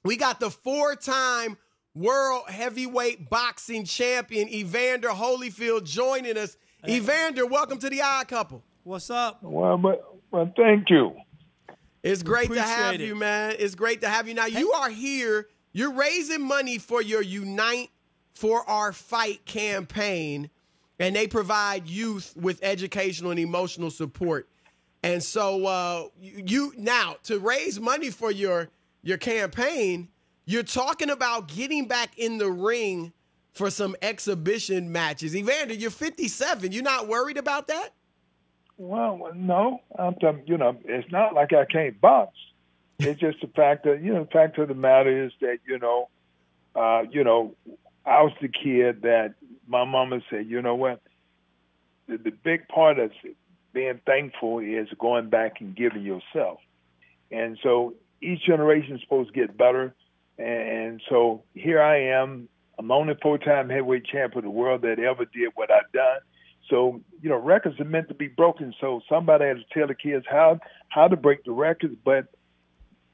We got the 4-time world heavyweight boxing champion, Evander Holyfield, joining us. Hey. Evander, welcome to the Odd Couple. What's up? Well, thank you. It's great to have you, man. It's great to have you. Now, you are here. You're raising money for your Unite for Our Fight campaign, and they provide youth with educational and emotional support. And so you now, to raise money for your campaign, you're talking about getting back in the ring for some exhibition matches. Evander, you're 57. You're not worried about that? Well, no. It's not like I can't box. It's just the fact that, the fact of the matter is that, I was the kid that my mama said, you know what, the big part of being thankful is going back and giving yourself. And so each generation is supposed to get better. And so here I am. I'm the only 4-time heavyweight champion of the world that ever did what I've done. So, records are meant to be broken. So somebody has to tell the kids how to break the records. But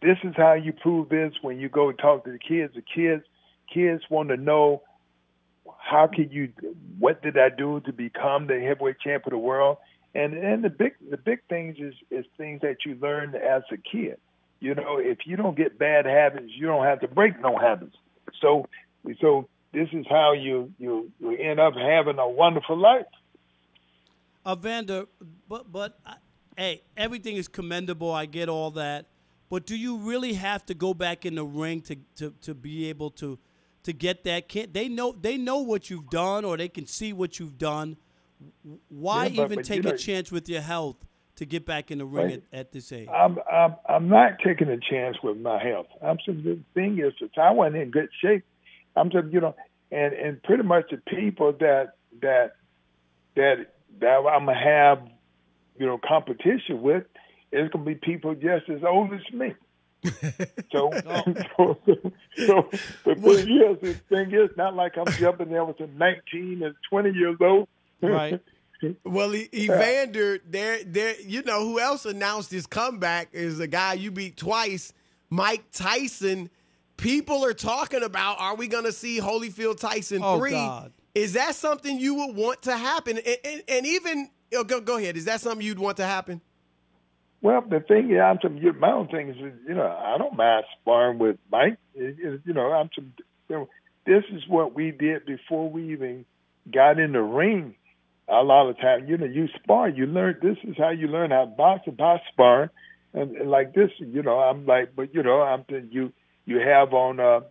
this is how you prove this when you go and talk to the kids. The kids want to know, what did I do to become the heavyweight champion of the world? And the big things is things that you learn as a kid. If you don't get bad habits, you don't have to break no habits. So this is how you end up having a wonderful life. Evander, but hey, everything is commendable. I get all that. But do you really have to go back in the ring to be able to get that? They know what you've done, or they can see what you've done. Why even take a chance with your health to get back in the ring at this age? I'm not taking a chance with my health. The thing is that I wasn't in good shape. I'm just, and pretty much the people that I'm gonna have, competition with, is gonna be people just as old as me. So the thing is, not like I'm jumping there with 19 and 20 years old. Right. Well, Evander, there, who else announced his comeback is a guy you beat twice, Mike Tyson. People are talking about, are we going to see Holyfield Tyson 3? Oh, God. Is that something you would want to happen? And even, go ahead, is that something you'd want to happen? Well, the thing is, my own thing is, I don't mind sparring with Mike. This is what we did before we even got in the ring. A lot of times, you spar, you learn. This is how you learn how to box and by sparring. And like this, I'm like, but I'm thinking you have on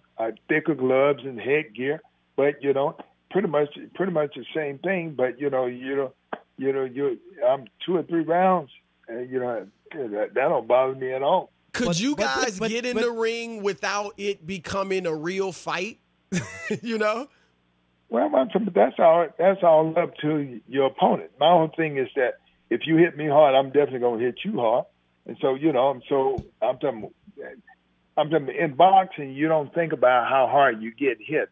thicker gloves and headgear, but pretty much the same thing. But I'm 2 or 3 rounds, and that don't bother me at all. Could you guys get in the ring without it becoming a real fight? Well, that's all up to your opponent. My own thing is that if you hit me hard, I'm definitely gonna hit you hard. And so, I'm talking in boxing, you don't think about how hard you get hit,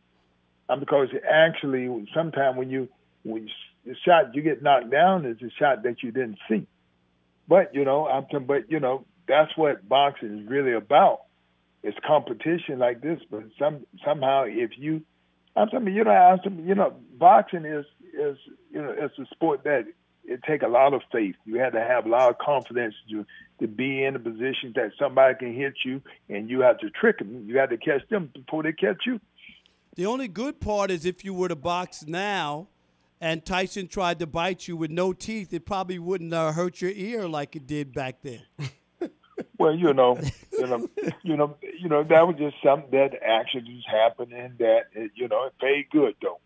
because actually, sometimes when the shot you get knocked down is a shot that you didn't see. But that's what boxing is really about. It's competition like this, but somehow if you boxing is it's a sport that it take a lot of faith. You have to have a lot of confidence to be in a position that somebody can hit you, and you have to trick them. You have to catch them before they catch you. The only good part is if you were to box now and Tyson tried to bite you with no teeth, it probably wouldn't hurt your ear like it did back then. Well, that was just something that actually just happened, and that it paid good though.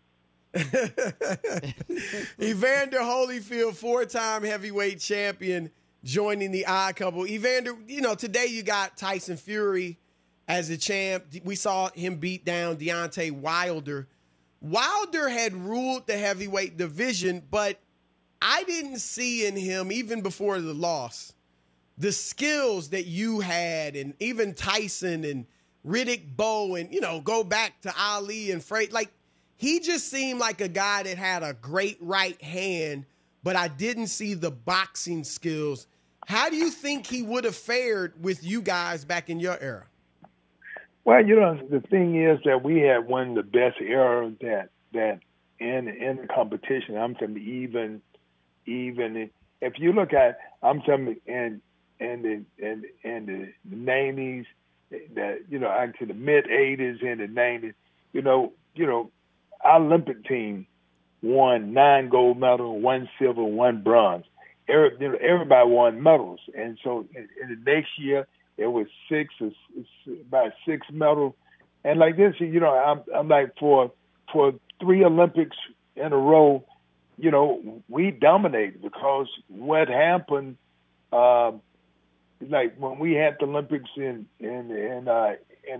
Evander Holyfield, 4-time heavyweight champion, joining the Odd Couple. Evander, today you got Tyson Fury as a champ. We saw him beat down Deontay Wilder. Wilder had ruled the heavyweight division, but I didn't see in him, even before the loss, the skills that you had, and even Tyson and Riddick Bowe, and, go back to Ali and Frazier. Like, he just seemed like a guy that had a great right hand, but I didn't see the boxing skills. How do you think he would have fared with you guys back in your era? Well, the thing is that we had one of the best eras that in the competition. I'm saying even if you look at, I'm saying in the 90s, that actually the mid 80s and the 90s, our Olympic team won 9 gold medals, 1 silver, 1 bronze. Everybody won medals, and so in the next year it was about 6 medals, and like this, I'm like for 3 Olympics in a row, we dominated because what happened, like when we had the Olympics in the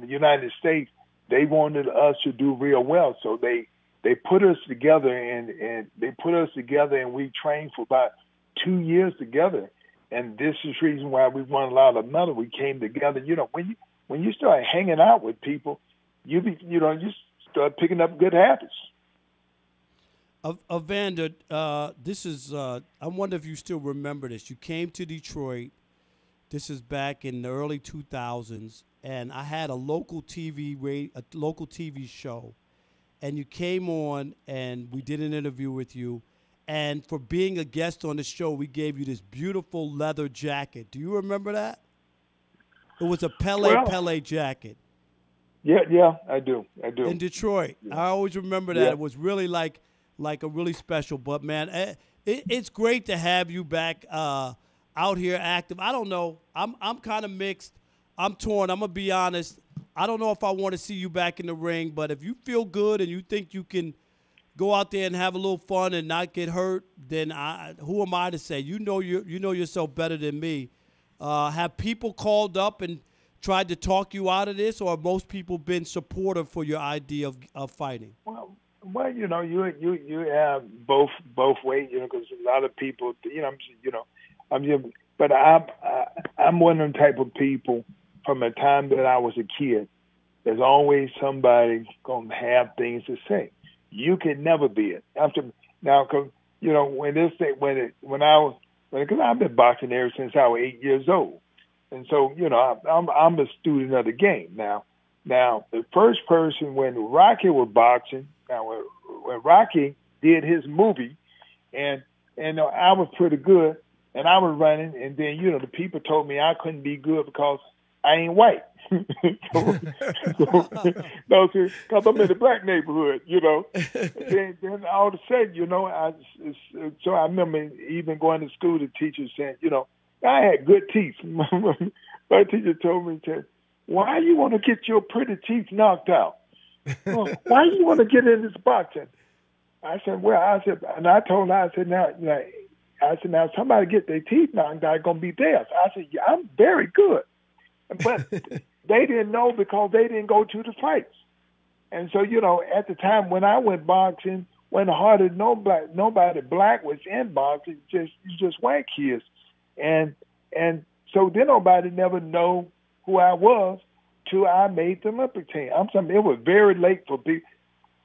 United States, they wanted us to do real well, so they put us together and we trained for about 2 years together, and this is the reason why we won a lot of medals. We came together. When you start hanging out with people, you start picking up good habits. Evander, this is I wonder if you still remember this. You came to Detroit. This is back in the early 2000s, and I had a local TV show, and you came on, and we did an interview with you. And for being a guest on the show, we gave you this beautiful leather jacket. Do you remember that? It was a Pele jacket. Yeah, I do. In Detroit. Yeah. I always remember that. Yeah. It was really like a really special. But, man, it's great to have you back out here active. I don't know. I'm kind of mixed. I'm torn. I'm going to be honest. I don't know if I want to see you back in the ring. But if you feel good and you think you can go out there and have a little fun and not get hurt, then who am I to say? You know yourself better than me. Have people called up and tried to talk you out of this, or have most people been supportive for your idea of fighting? Well, you have both ways, because a lot of people, but I'm one of the type of people from the time that I was a kid. There's always somebody gonna have things to say. You can never be it. Now, because I've been boxing ever since I was 8 years old, and so I'm a student of the game. Now the first person when Rocky was boxing, when Rocky did his movie, and I was pretty good, and I was running, and then the people told me I couldn't be good because I ain't white. Because I'm in the black neighborhood, Then all of a sudden, so I remember even going to school, the teacher saying, I had good teeth. My teacher told me, why you want to get your pretty teeth knocked out? Why you want to get in this boxing? I said, and I told her, now somebody get their teeth knocked out, gonna be theirs. I said, yeah, I'm very good. But they didn't know because they didn't go to the fights. And so, at the time when I went boxing, when hardly nobody black was in boxing, just white kids. And so then nobody never know who I was till I made the Olympic team. It was very late for people.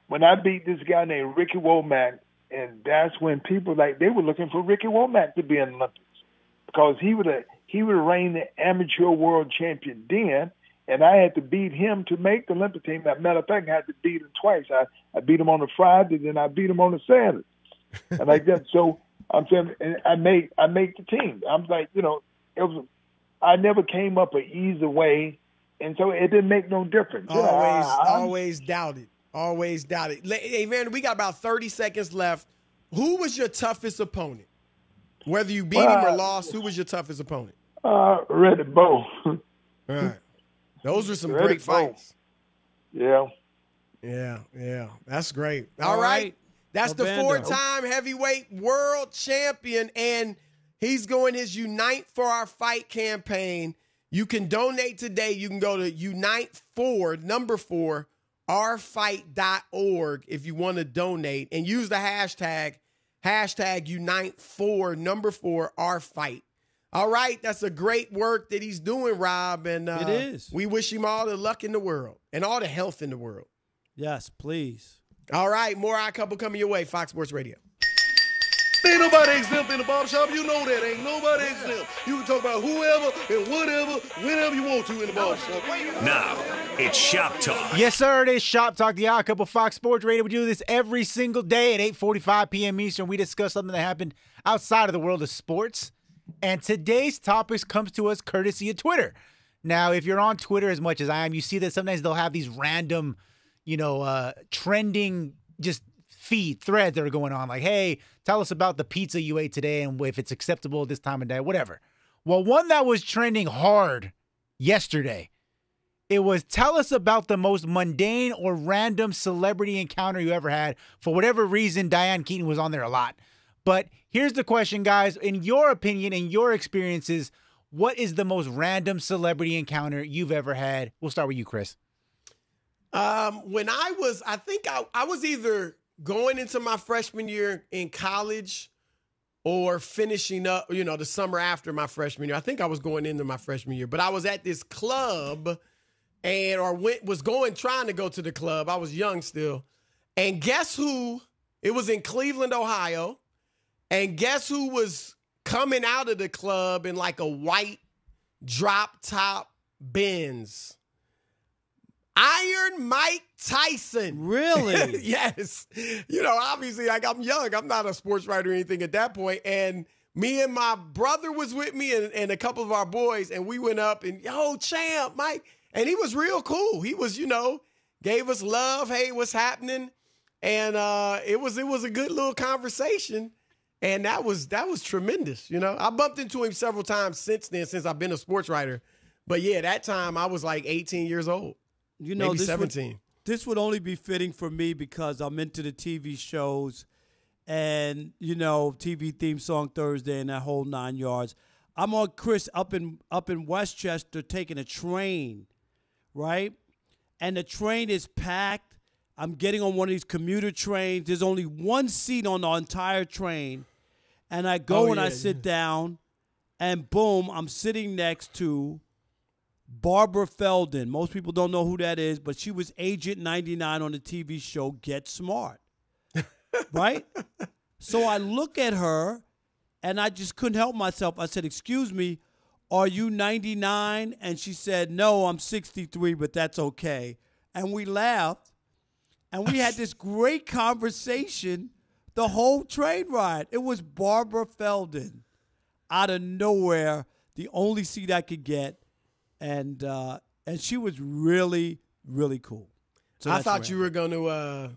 When I beat this guy named Ricky Womack, and that's when people they were looking for Ricky Womack to be in the Olympics because he would reign the amateur world champion then, and I had to beat him to make the Olympic team. As a matter of fact, I had to beat him twice. I beat him on a Friday, then I beat him on a Saturday, and like that. So I'm saying I made the team. I'm like, it was. I never came up an easy way, and so it didn't make no difference. Always doubted. Always doubted. Hey, Evander, we got about 30 seconds left. Who was your toughest opponent? Whether you beat him or lost, who was your toughest opponent? Reddy Bow. All right. Those were some great fights. Yeah. Yeah. That's great. All right. That's Evander. The 4-time heavyweight world champion, and he's going his Unite for Our Fight campaign. You can donate today. You can go to Unite4, ourfight.org if you want to donate, and use the hashtag Unite4, our fight. All right, that's a great work that he's doing, Rob, and it is. We wish him all the luck in the world and all the health in the world. Yes, please. All right, more Odd Couple coming your way. Fox Sports Radio. Ain't nobody exempt in the barbershop. You know that. Ain't nobody exempt. You can talk about whoever and whatever, whenever you want to in the barbershop. Now, It's Shop Talk. Yes, sir. It is Shop Talk, the Odd Couple Fox Sports Radio. We do this every single day at 8:45 p.m. Eastern. We discuss something that happened outside of the world of sports. And today's topics comes to us courtesy of Twitter. Now, if you're on Twitter as much as I am, you see that sometimes they'll have these random, trending just feed threads that are going on. Like, hey, tell us about the pizza you ate today and if it's acceptable this time of day, whatever. Well, one that was trending hard yesterday, it was tell us about the most mundane or random celebrity encounter you ever had. For whatever reason, Diane Keaton was on there a lot. But here's the question, guys. In your opinion, in your experiences, what is the most random celebrity encounter you've ever had? We'll start with you, Chris. When I think I was either going into my freshman year in college or finishing up, the summer after my freshman year. I think I was going into my freshman year, but I was at this club trying to go to the club. I was young still. And guess who? It was in Cleveland, Ohio. And guess who was coming out of the club in like a white drop top Benz? Iron Mike Tyson. Really? Yes. Obviously, I'm young. I'm not a sports writer or anything at that point. And me and my brother was with me and a couple of our boys, and we went up and, yo, champ, Mike. And he was real cool. He was, gave us love. Hey, what's happening? And it was a good little conversation. And that was tremendous. I bumped into him several times since then, since I've been a sports writer. But yeah, that time I was like 18 years old. Maybe 17. This would only be fitting for me because I'm into the TV shows and, TV theme song Thursday and that whole 9 yards. I'm on Chris up in Westchester taking a train, right? And the train is packed. I'm getting on one of these commuter trains. There's only one seat on the entire train. And I go I sit down, and boom, I'm sitting next to Barbara Feldon. Most people don't know who that is, but she was Agent 99 on the TV show Get Smart, right? So I look at her, and I just couldn't help myself. I said, excuse me, are you 99? And she said, no, I'm 63, but that's okay. And we laughed. And we had this great conversation the whole train ride. It was Barbara Feldon out of nowhere, the only seat I could get. And she was really, really cool. So I thought you were going to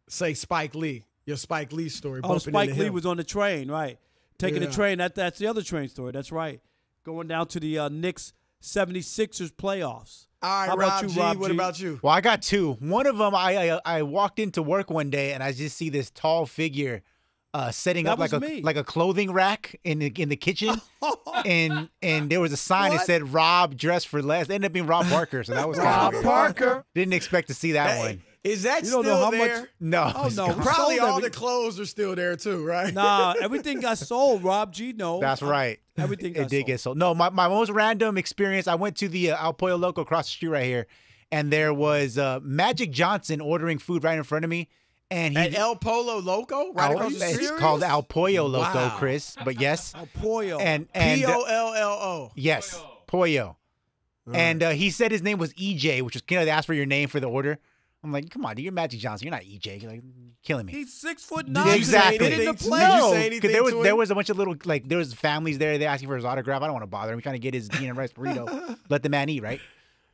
say Spike Lee, your Spike Lee story. Oh, Spike Lee was on the train, right. Taking the train. That's the other train story. That's right. Going down to the Knicks 76ers playoffs. All right, How about you, Rob G? What about you? Well, I got two. One of them, I walked into work one day and I just see this tall figure setting up like a clothing rack in the kitchen, and there was a sign that said "Rob dress for less." It ended up being Rob Parker, so that was Rob Parker. Didn't expect to see that one. Is that still there? No. Oh, no. Probably all the clothes are still there too, right? Nah, everything got sold. Rob G, no. That's right. Everything it did get sold. No, my most random experience, I went to the El Pollo Loco across the street right here, and there was Magic Johnson ordering food right in front of me. And at El Pollo Loco? Right across the street? It's called El Pollo Loco, wow. Chris, but yes. El Pollo. And Pollo. Yes, Pollo. Right. And he said his name was EJ, which was, they asked for your name for the order. I'm like, come on, dude, you're Magic Johnson. You're not EJ. You're like killing me. He's 6'9". Exactly. Did you say anything there was a bunch of little, there was families there. They asking for his autograph. I don't want to bother him. We kind of get his bean and rice burrito. Let the man eat, right?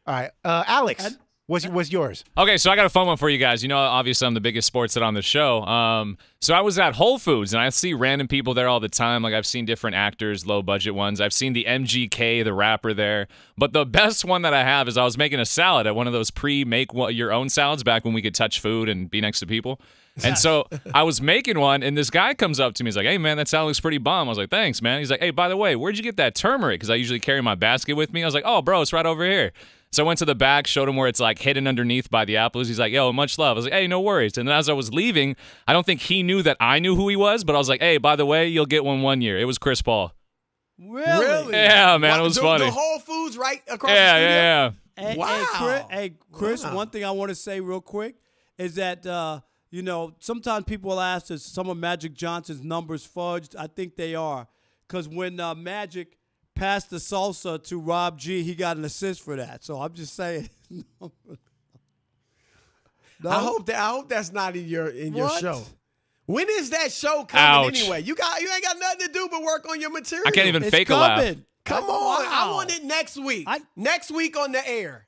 All right. Alex, what's yours? Okay, so I got a fun one for you guys. Obviously I'm the biggest sports head on the show. So I was at Whole Foods, and I see random people there all the time. Like, I've seen different actors, low-budget ones. I've seen the MGK, the rapper, there. But the best one that I have is I was making a salad at one of those pre-make-your-own salads back when we could touch food and be next to people. And so I was making one, and this guy comes up to me. He's like, hey, man, that salad looks pretty bomb. I was like, thanks, man. He's like, hey, by the way, where'd you get that turmeric? Because I usually carry my basket with me. I was like, oh, bro, it's right over here. So I went to the back, showed him where it's like hidden underneath by the apples. He's like, yo, much love. I was like, hey, no worries. And then as I was leaving, I don't think he knew that I knew who he was, but I was like, hey, by the way, you'll get one year. It was Chris Paul. Really? Yeah, man, it was funny. The Whole Foods right across the street? Yeah. Wow. Hey, Chris, one thing I want to say real quick is that, sometimes people will ask us some of Magic Johnson's numbers fudged. I think they are. Because when Magic passed the salsa to Rob G, he got an assist for that. So I'm just saying. No? I hope that's not in your What? show. When is that show coming Ouch. anyway? You ain't got nothing to do but work on your material. I can't even It's fake a laugh. coming. Come on. Wow. I want it next week. Next week on the air.